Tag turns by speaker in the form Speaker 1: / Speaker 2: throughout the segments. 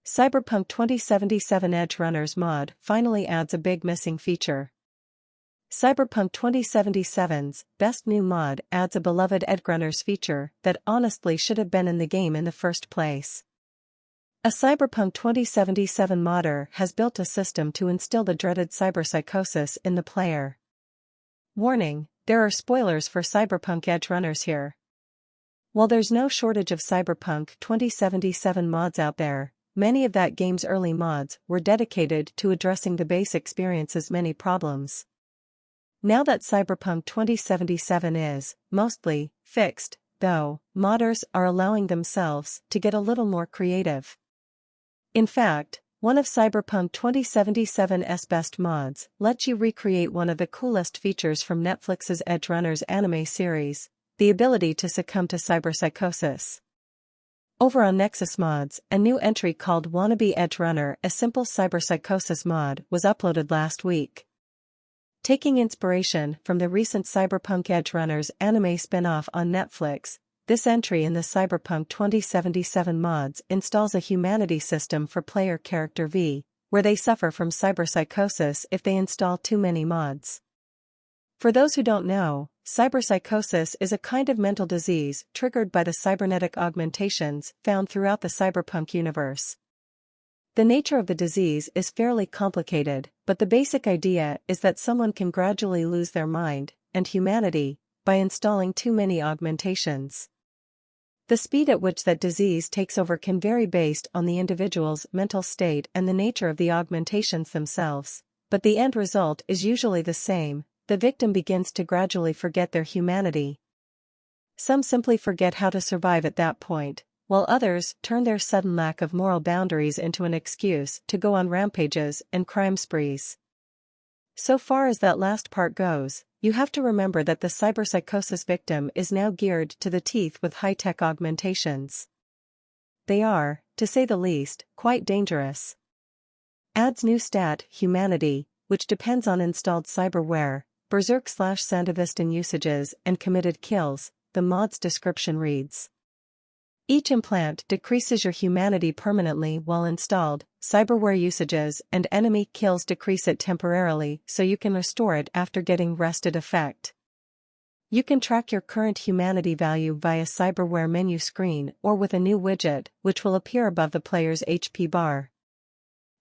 Speaker 1: Cyberpunk 2077 Edgerunners mod finally adds a big missing feature. Cyberpunk 2077's best new mod adds a beloved Edgrunners feature that honestly should have been in the game in the first place. A Cyberpunk 2077 modder has built a system to instill the dreaded cyberpsychosis in the player. Warning, there are spoilers for Cyberpunk Edgerunners here. While there's no shortage of Cyberpunk 2077 mods out there, many of that game's early mods were dedicated to addressing the base experience's many problems. Now that Cyberpunk 2077 is, mostly, fixed, though, modders are allowing themselves to get a little more creative. In fact, one of Cyberpunk 2077's best mods lets you recreate one of the coolest features from Netflix's Edgerunners anime series, the ability to succumb to cyberpsychosis. Over on Nexus Mods, a new entry called Wannabe Edgerunner, a simple cyberpsychosis mod, was uploaded last week. Taking inspiration from the recent Cyberpunk Edgerunners anime spin-off on Netflix, this entry in the Cyberpunk 2077 mods installs a humanity system for player character V, where they suffer from cyberpsychosis if they install too many mods. For those who don't know, cyberpsychosis is a kind of mental disease triggered by the cybernetic augmentations found throughout the cyberpunk universe. The nature of the disease is fairly complicated, but the basic idea is that someone can gradually lose their mind and humanity by installing too many augmentations. The speed at which that disease takes over can vary based on the individual's mental state and the nature of the augmentations themselves, but the end result is usually the same. The victim begins to gradually forget their humanity. Some simply forget how to survive at that point, while others turn their sudden lack of moral boundaries into an excuse to go on rampages and crime sprees. So far as that last part goes, you have to remember that the cyberpsychosis victim is now geared to the teeth with high-tech augmentations. They are, to say the least, quite dangerous. Adds new stat, humanity, which depends on installed cyberware, berserk/Sandevistan usages and committed kills, the mod's description reads. Each implant decreases your humanity permanently while installed, cyberware usages and enemy kills decrease it temporarily so you can restore it after getting rested effect. You can track your current humanity value via cyberware menu screen or with a new widget which will appear above the player's HP bar.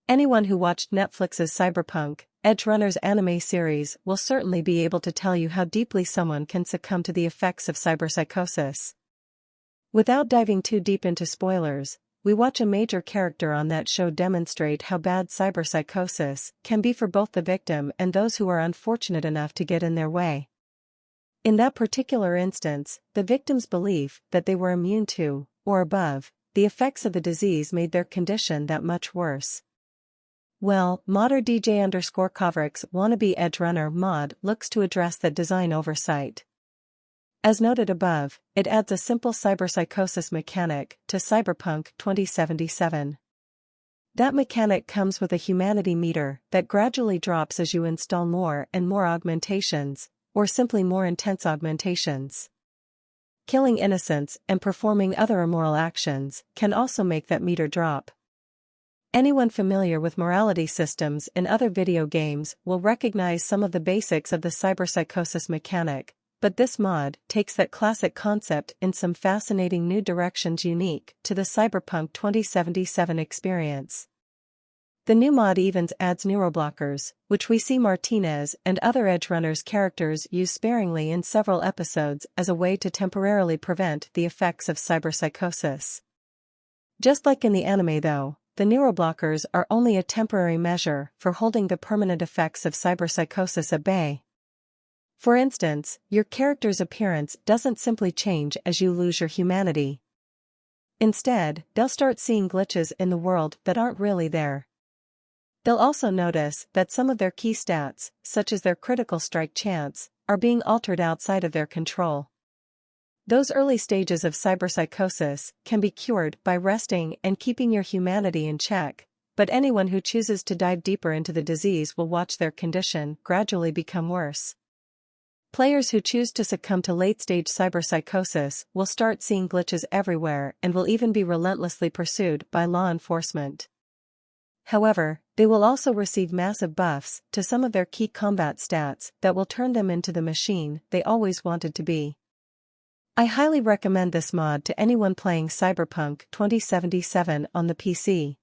Speaker 1: Anyone who watched Netflix's Cyberpunk Edgerunners anime series will certainly be able to tell you how deeply someone can succumb to the effects of cyberpsychosis. Without diving too deep into spoilers, we watch a major character on that show demonstrate how bad cyberpsychosis can be for both the victim and those who are unfortunate enough to get in their way. In that particular instance, the victim's belief that they were immune to, or above, the effects of the disease made their condition that much worse. Well, modder DJ_Kovrick's Wannabe Edgerunner mod looks to address that design oversight. As noted above, it adds a simple cyberpsychosis mechanic to Cyberpunk 2077. That mechanic comes with a humanity meter that gradually drops as you install more and more augmentations, or simply more intense augmentations. Killing innocents and performing other immoral actions can also make that meter drop. Anyone familiar with morality systems in other video games will recognize some of the basics of the cyberpsychosis mechanic, but this mod takes that classic concept in some fascinating new directions unique to the Cyberpunk 2077 experience. The new mod even adds neuroblockers, which we see Martinez and other Edgerunners characters use sparingly in several episodes as a way to temporarily prevent the effects of cyberpsychosis. Just like in the anime though, the neuroblockers are only a temporary measure for holding the permanent effects of cyberpsychosis at bay. For instance, your character's appearance doesn't simply change as you lose your humanity. Instead, they'll start seeing glitches in the world that aren't really there. They'll also notice that some of their key stats, such as their critical strike chance, are being altered outside of their control. Those early stages of cyberpsychosis can be cured by resting and keeping your humanity in check, but anyone who chooses to dive deeper into the disease will watch their condition gradually become worse. Players who choose to succumb to late-stage cyberpsychosis will start seeing glitches everywhere and will even be relentlessly pursued by law enforcement. However, they will also receive massive buffs to some of their key combat stats that will turn them into the machine they always wanted to be. I highly recommend this mod to anyone playing Cyberpunk 2077 on the PC.